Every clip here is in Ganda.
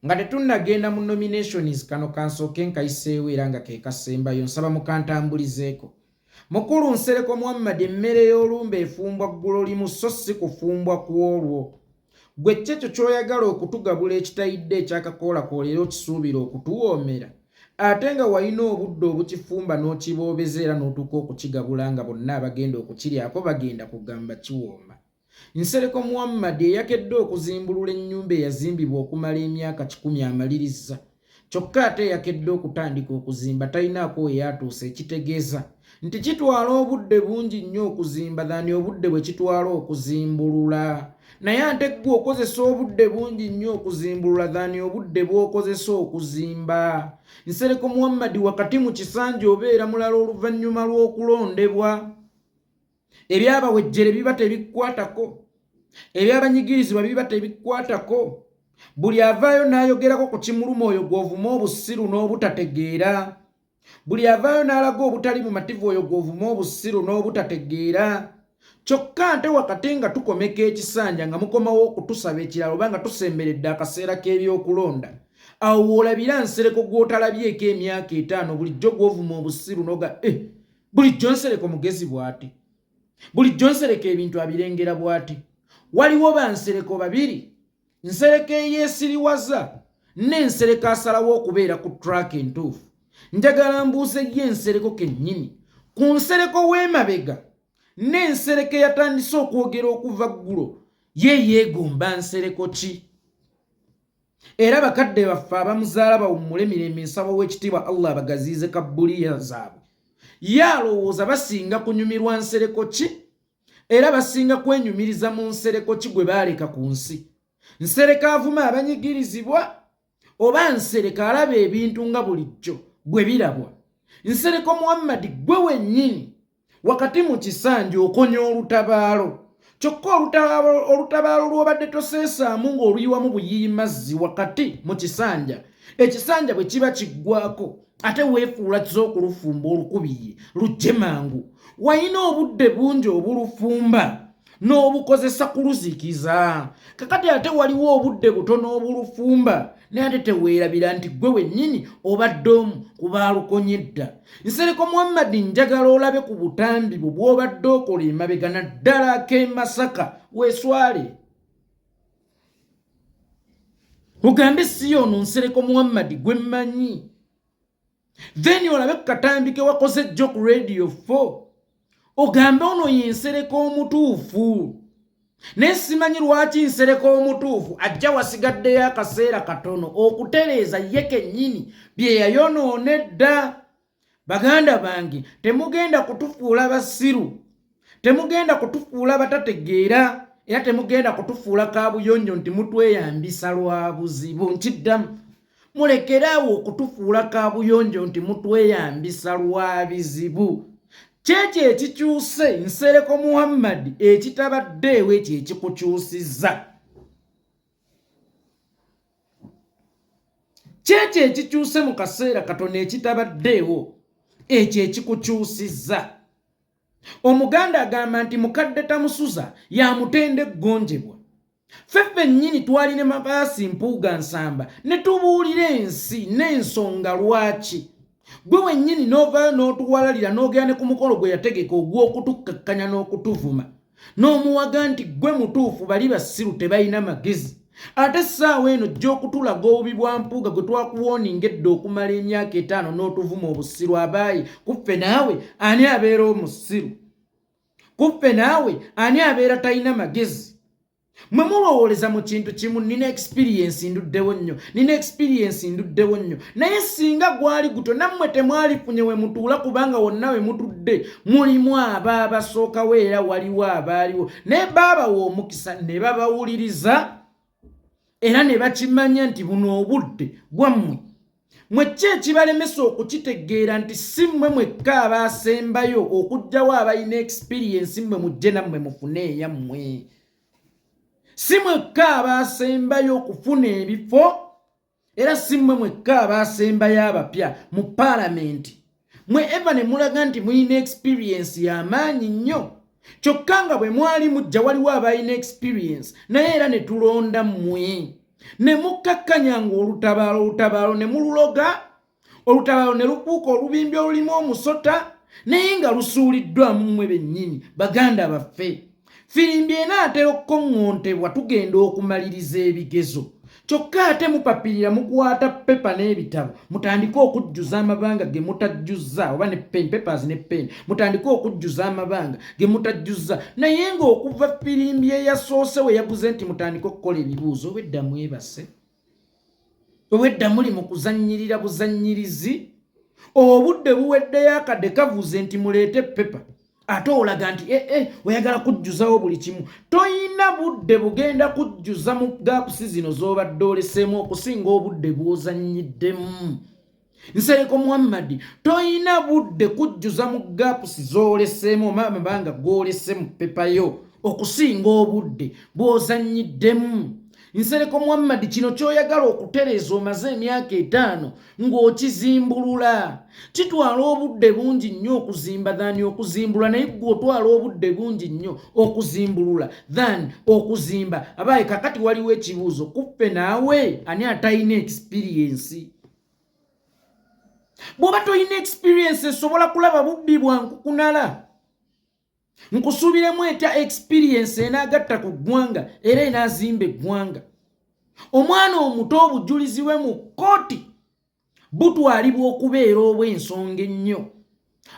nga tetunnagenda mu nominations kano kansooke nkayiseewo era nga ke kasembayo nsaba mukantambulizeeko. Mukulu Nsereko Muhammad emmere y'olumbe efumbwa ggulo limu so si kufumbwa ku olwo. Gwe kyekyo ky'oyagala okutugabula ekitayidde ekyakakoola era okisuubira okutuwoomera ate nga walina obudde obukifumba n'okiboobeza era n'otuuka okukigabula nga bonna abagenda okukiryako bagenda kugamba kiwooma. Nsereko Muhammad eyakedde okuzimbulula ennyumba eyazimbibwa okumala emyaka 10 amaliriza kyokka ate eyakedde okutandika okuzimba talinaako we yatuuse ekitegeeza nti kitwala obudde bungi nnyo okuzimba dhani obudde bwe kitwala okuzimbulula. Naye ate ggwe okozesa obudde bungi nnyo okuzimbulula dhani obudde bw'okozesa okuzimba. Nsereko Muhammad wakati mu kisanja obeera mulala oluvannyuma lw'okulondebwa. Ebyabawejjere biba tebikkwatako, ebyabanyigirizibwa biba tebikkwatako. Buli avaayo n'ayogerako ku kimuluma oyo gw'ovuma obussiru n'obutategeera. Buli avaayo n'alaga obutali bumativu oyo gw'ovuma obussiru n'obutategeera. Kyokka ate wakati nga tukomeka ekisanja nga mukomawo okutusaba ekirala oba nga tusemberedde akaseera k'ebyokulonda, awo woolabira Nsereko gw'otalabyeko emyaka 5 bulijjo gw'ovuma obussiru noga bulijjo Nsereko mugezi bw'ati, bulijjo Nsereko ebintu abirengera bw'ati. Waliwo bansereko babiri, Nsereko eyeesiriwaza n'Ensereko asalawo okubeera ku track entuufu. Njagala mbuuze ye Nsereko kennyini ku Nsereko w'emabega n'Ensereko yatandise okwogera okuva ggulo ye yeegomba Nsereko ki? Era bakadde baffe abamuzaala bawummule mirembe nsaba w'ekitiibwa Allah abagaziize kabbuliya zaabwe. Ye alowooza basinga kunyumirwa Nsereko ki? Era basinga kwenyumiriza mu Nsereko ki gwe baaleka ku nsi? Nsereko avuma abanyigirizibwa oba Nsereko alaba ebintu nga bulijjo bwe birabwa? Nsereko Muhammad gwe wennyini wakati mu kisanja okonya olutabaalo. Kyokka olutabaalo lw'obadde toseesaamu ng'oluyiwamu buyiyi mazzi wakati mu kisanja. Ekisanja bwe kiba kiggwako ate weefuula z'okulufumba olukubiye lujje mangu. Walina obudde bungi obulufumba n'obukozesa kuluzikiza. Kakati ate waliwo obudde butono obulufumba naye ate teweerabira nti gwe wennyini obadde omu ku baalukonye dda. Nsereko Muhammad njagala olabe ku butambi bwo bw'obadde okola emabega naddala ak'e Masaka weeswale. Ogambe si ono Nsereko Muhammad gwe mmanyi. Then olabe ku katambi ke wakoze jjo ku Radio 4 ogambe ono ye Nsereko omutuufu. Naye simanyi lwaki Nsereko omutuufu ajja wasigaddeyo akaseera katono okutereeza ye kennyini bye yayonoona edda. Baganda bange temugenda kutufuula basiru, temugenda kutufuula batategeera, era temugenda kutufuula kaabuyonjo nti mutweyambisa lwa buzibu. Nkiddamu mulekeraawo okutufuula kaabuyonjo nti mutweyambisa lwa bizibu. Kyekyo ekikyuse Nsereko Muhammad ekitabaddeewo ekyo ekikukyusizza. Kyekyo ekikyuse mu kaseera katono ekitabaddeewo ekyo ekikukyusizza. Omuganda agamba nti mukadde tamusuza yamutenda eggonjebwa. Ffeffe nnyini twali ne mabaasi mpuuga nsamba ne tubuulira ensi n'ensonga lwaki. Gwe wennyini n'ovaayo n'otuwalalira n'ogenda ne ku mukolo gwe yategeka ogw'okutukkakkanya n'okutuvuma n'omuwaga nti gwe mutuufu bali basiru tebalina magezi. Ate essaawa eno jja okutulaga obubi bwa mpuuga gwe twakuwooninga edda okumala emyaka 5 n'otuvuma obusiru. Abaayi kuffe naawe ani abeera omusiru? Kuffe naawe ani abeera talina magezi? Mwe mulowooleza mu kintu kimu, nina experience nduddewo nnyo, nina experience nduddewo nnyo. Naye singa gwali guto nammwe temwalifunye we mutuula kubanga wonna we mutudde mulimu abaabasookawo era waliwo abaaliwo. Naye baabawa omukisa ne babawuliriza era ne bakimanya nti buno obudde bwammwe. Mwe ki ekibalemesa okukitegeera nti si mmwe mwekka abaasembayo okuggyawo abalina experience mmwe mujje nammwe mufune eyammwe. Si mwekka abaasembayo okufuna ebifo era si mmwe mwekka abaasembayo abapya mu paalamenti. Mwe eva ne mulaga nti mulina experience y'amaanyi nnyo. Kyokka nga bwe mwali mujja waliwo abalina experience naye era ne tulonda mmwe. ne mukakkanya ng'olutabaalo ne mululoga, olutabaalo ne lukuuka olubimbi olulimu omusota, naye nga lusuuliddwamu mmwe bennyini baganda baffe. Firimbi enaatera okukoŋŋoontebwa tugenda okumaliriza ebigezo. Kyokka ate mupapirira mukwata pepa n'ebitabo mutandike okujjuza amabanga ge mutajjuzza, oba ne pen papers ne pen, mutandike okujjuza amabanga ge mutajjuzza. Naye ng'okuva firimbi eyasoose we yaguze nti mutandike okukola ebibuuzo, obwedda mwebase, obwedda muli mu kuzannyirira buzannyirizi. Obudde buweddeyo akadde kavuze nti muleete pepa, ate olaga nti oyagala kujjuzawo buli kimu. Toyina budde bugenda kujjuza mu gaapusi zino z'obadde oleseemu okusinga obudde bw'ozannyiddemu. Nsereko Muhammad, toyina budde kujjuza mu gaapusi z'oleseemu amabanga g'olese mu pepa yo okusinga obudde bw'ozannyiddemu. Nsereko Muhammad, kino kyoyagala okutereeza omaze emyaka 5 ng'okizimbulula. Kitwala obudde bungi nnyo okuzimba than okuzimbulula, naye gwe otwala obudde bungi nnyo okuzimbulula than okuzimba. Abaye kakati waliwo ekibuuzo, kuppe naawe ani atalina experience? Bw'oba toyina experience esobola kulaba bubbi bwankukunala. Nkusuubiremu etya experience enaagatta ku ggwanga era enaazimba eggwanga. Omwana omuto obujulizi bwe mu kkooti butwalibwa okubeera obw'ensonga ennyo,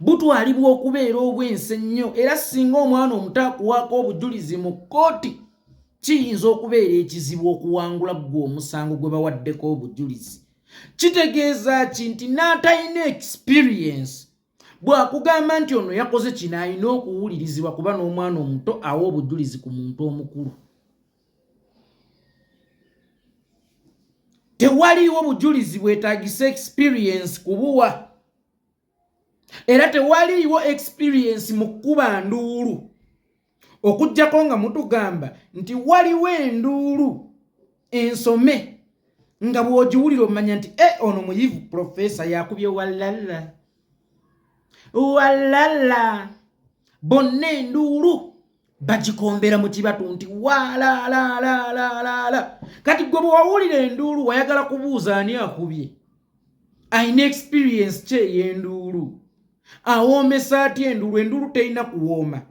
butwalibwa okubeera obw'ensi ennyo, era singa omwana omuto akuwaako obujulizi mu kkooti kiyinza okubeera ekizibu okuwangula ggwe omusango gwe bawaddeko obujulizi. Kitegeeza ki? Nti n'atalina experience bw'akugamba nti ono yakoze kino alina okuwulirizibwa kuba n'omwana omuto awa obujulizi ku muntu omukulu. Tewaliwo bujulizi bwetaagisa experience kubuwa, era tewaliwo experience mu kkuba nduulu okuggyako nga mutugamba nti waliwo enduulu ensome nga bw'ogiwulira omanya nti ono muyivu profesa yakubye walala walala, bonna enduulu bagikombera mu kibatu nti walala. Kati gwe bwe wawulira enduulu wayagala kubuuza ani akubye, ayina experience ki ey'enduulu, awoomesa atya enduulu? Enduulu terina kuwooma,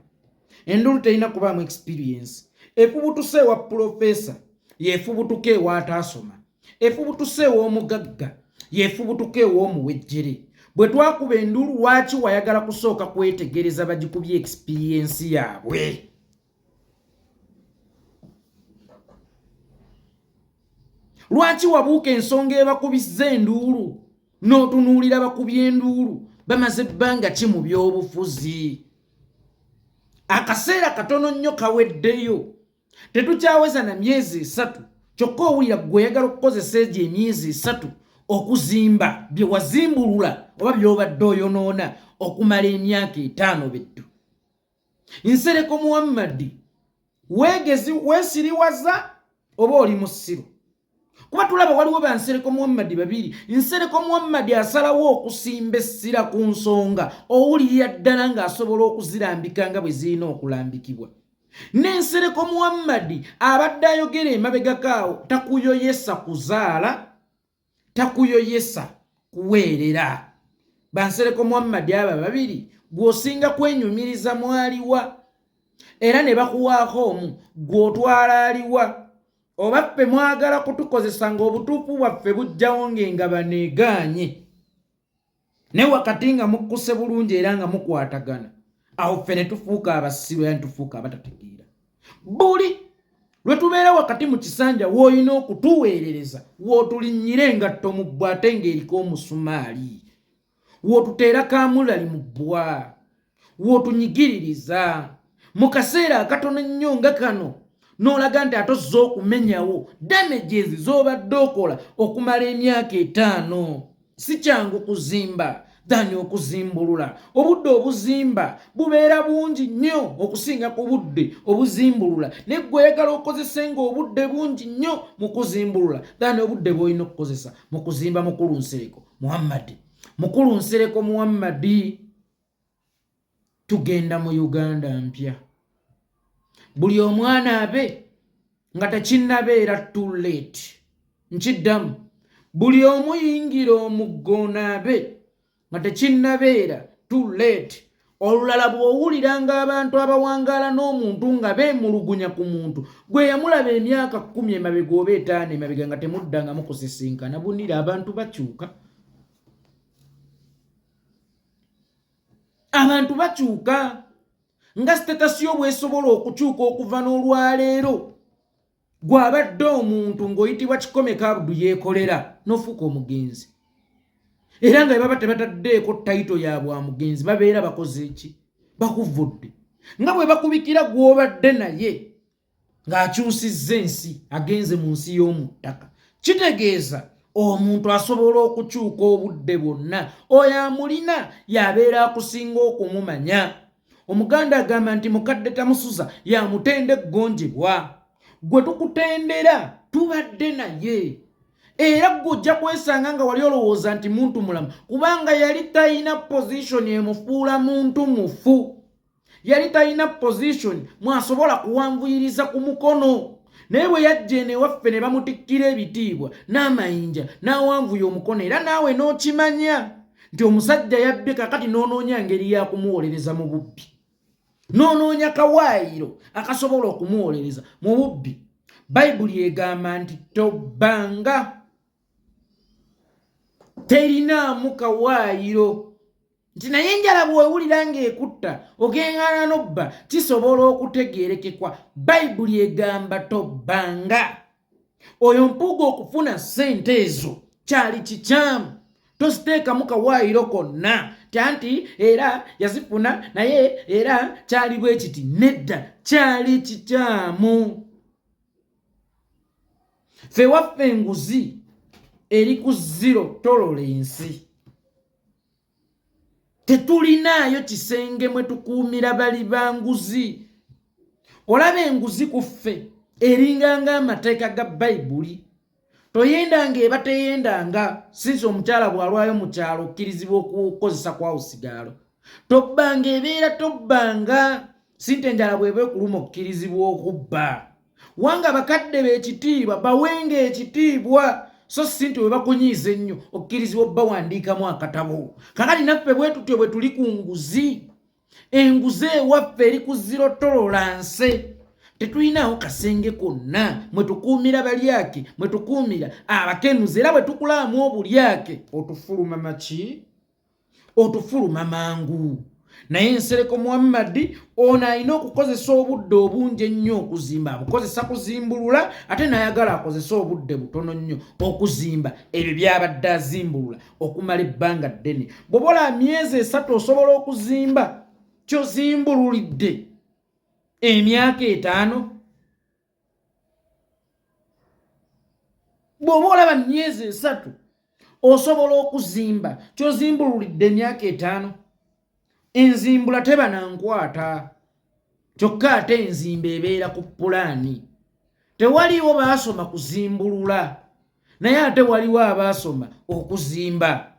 enduulu terina kubaamu experience. Efubutuse ewa profesa yeefubutuka ewa ataasoma, efubutuse ew'omugagga yeefubutuka ew'omuwejjere. Bwe twakuba enduulu, lwaki wayagala kusooka kwetegereza bagikubye experience yaabwe? Lwaki wabuuka ensonga ebakubizza enduulu n'otunuulira bakubye enduulu bamaze ebbanga ki mu by'obufuzi? Akaseera katono nnyo kaweddeyo, tetukyaweza na myezi 3, kyokka owulira gwe oyagala okukozesa egyo emyezi 3 okuzimba bye wazimbulula oba by'obadde oyonoona okumala emyaka 5 beddu. Nsereko Muhammad, weesiriwaza oba oli mu ssiru? Kuba tulaba waliwo ba Nsereko Muhammad babiri. Nsereko Muhammad asalawo okusimba essira ku nsonga owulirira ddala ng'asobola okuzirambika nga bwe zirina okulambikibwa. Nsereko Muhammad abadde ayogera emabegakaawo takuyoyesa kuzaala, takuyoyesa kuweerera. Bansereko Muhammad aba babiri gw'osinga kwenyumiriza mwaliwa era ne bakuwaako omu gw'otwala aliwa. Oba ffe mwagala kutukozesa ng'obutuufu bwaffe bujjawo ng'enga baneegaanye, ne wakati nga mukkuse bulungi era nga mukwatagana, awo ffe ne tufuuka abasiru era ne tufuuka abatategeera. Buli lwe tubeera wakati mu kisanja w'olina okutuweerereza, w'otulinnyira engatto mu bbwa ate ng'eriko omusumaali, w'otuteera kaamulali mu bbwa, w'otunyigiririza mu kaseera akatono ennyo nga kano, n'olaga nti atozza okumenyawo damages z'obadde okola okumala emyaka 5. Si kyangu kuzimba than okuzimbulula. Obudde obuzimba bubeera bungi nnyo okusinga ku budde obuzimbulula, ne gwe oyagala okozese ng'obudde bungi nnyo mu kuzimbulula than obudde bw'olina okukozesa mu kuzimba. Mukulu Nsereko Muhammad, Mukulu Nsereko Muhammad, tugenda mu Uganda mpya. Buli omwana abe nga tekinnabeera too late. nkiddamu buli omu yingira omuggo naabe nga tekinnabeera too late. Olulala bw'owulira ng'abantu abawangaala n'omuntu nga beemulugunya ku muntu gwe yamulaba emyaka 10 emabega oba 5 emabega nga temuddangamu kusisinkana, bunira abantu bakyuka. Abantu bakyuka nga sitatasi yo bw'esobola okukyuka okuva n'olwaleero. Gw'abadde omuntu ng'oyitibwa Kikome Abdu yeekolera n'ofuuka omugenzi. Era nga baba tebataddeeko tayito ya bwa mugenzi babeera bakoze eki? Bakuvudde. Nga bwe bakubikira gw'obadde naye ng'akyusizza ensi agenze mu nsi y'omu ttaka. Kitegeeza omuntu asobola okukyuka obudde bwonna. Oyo amulina y'abeera akusinga okumumanya. Omuganda agamba nti mukadde tamusuza yamutenda eggonjebwa. Gwe tukutendera tubadde naye. Era gujja kwesanga nga wali olowooza nti muntu mulamu kubanga yali talina position emufuula muntu mufu. Yali talina position mwasobola kuwanvuyiriza ku mukono. Naye bwe yajja eno ewaffe ne bamutikkira ebitiibwa n'amayinja n'awanvuya omukono era naawe n'okimanya nti omusajja yabbe kakati n'onoonya ngeri ya kumuwolereza mu bubbi. N'onoonya kawaayiro akasobola okumuwolereza mu bubbi. Bayibuli egamba nti tobbanga. Terinaamu kawaayiro. Nti naye enjala bw'owulira ng'ekutta ogeŋŋaana n'obba kisobola okutegeerekekwa. Bayibuli egamba tobbanga. Oyo mpuuga okufuna ssente ezo kyali kikyamu. Tositeekamu kawaayiro konna tanti era yazifuna naye era kyali bwe kiti. Nedda, kyali kikyamu. Ffe waffe enguzi eri ku 0 tolerance. Tetulinaayo kisenge mwe tukuumira bali banguzi. Olaba enguzi ku ffe eringanga amateeka ga Bayibuli. Toyendanga eba teyendanga sinzi omukyala bw'alwayo mu kyalo okkirizibwa okukozesa kwa usigaalo. Tobbanga ebeera tobbanga sinte enjala bw'eba ekuluma okkirizibwa okubba. Wanga bakadde b'ekitiibwa bawenga ekitiibwa so sinti bwe bakunyiiza ennyo okkirizibwa bawandiikamu akatabo. Kakati naffe bwe tutyo bwe tuli ku nguzi. Enguzi ewaffe eri ku 0 tolerance. Tetulinaawo kasenge konna mwe tukuumira balyake mwe tukuumira abakenuzi era bwe tukulaamu obulyake otufuluma maki? Otufuluma mangu. Naye Nsereko Muhammad ono alina okukozesa obudde obungi ennyo okuzimba. Abukozesa kuzimbulula ate n'ayagala akozesa obudde butono nnyo okuzimba ebyo by'abadde azimbulula okumala ebbanga ddene. Bw'obola myezi 3 osobola okuzimba kyozimbululidde emyaka 5. Bw'oba olaba myezi 3 osobola okuzimba kyozimbululidde emyaka 5. Enzimbula teba na nkwata. Kyokka ate enzimba ebeera ku pulaani. Tewaliwo baasoma kuzimbulula naye ate waliwo abaasoma okuzimba.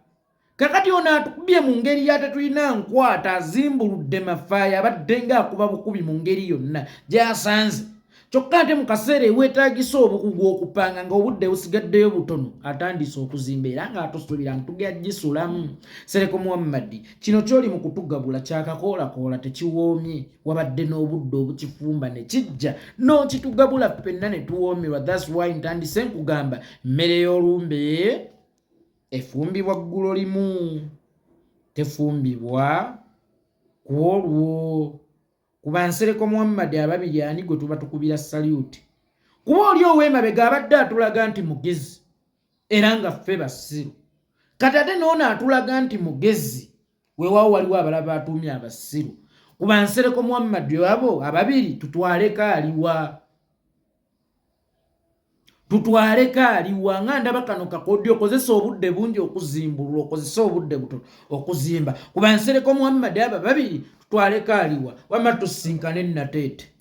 Kakati ono atukubye mu ngeri ya tetulina nkwata azimbuludde mafaayo abadde ng'akuba bukubi mu ngeri yonna gy'asanze. Kyokka ate mu kaseera eweetaagisa obukugu okupanga ng'obudde busigaddeyo butono atandise okuzimba era ng'atusuubira ntugya gisulamu. Nsereko Muhammad kino ky'oli mu kutugabula kyakakoolakoola tekiwoomye wabadde n'obudde obukifumba ne kijja n'okitugabula ffenna ne tuwoomerwa. That's why ntandise nkugamba mmere y'olumbe efumbibwa ggulo limu tefumbibwa ku olwo. Kuba Nsereko Muhammad ababiri ani gwe tuba tukubira salute. Kuba oli ow'emabega abadde atulaga nti mugezi era nga ffe basiru. Kati ate n'ono atulaga nti mugezi weewaawo waliwo abalala atuumye abasiru. Kuba Nsereko Muhammad abo ababiri tutwaleka aliwa nga ndaba kano kakodyo okozesa obudde bungi okuzimbulula okozesa obudde butono okuzimba. Kuba Nsereko Muhammad abo babiri tutwaleka aliwa wama tusinkane Nateete.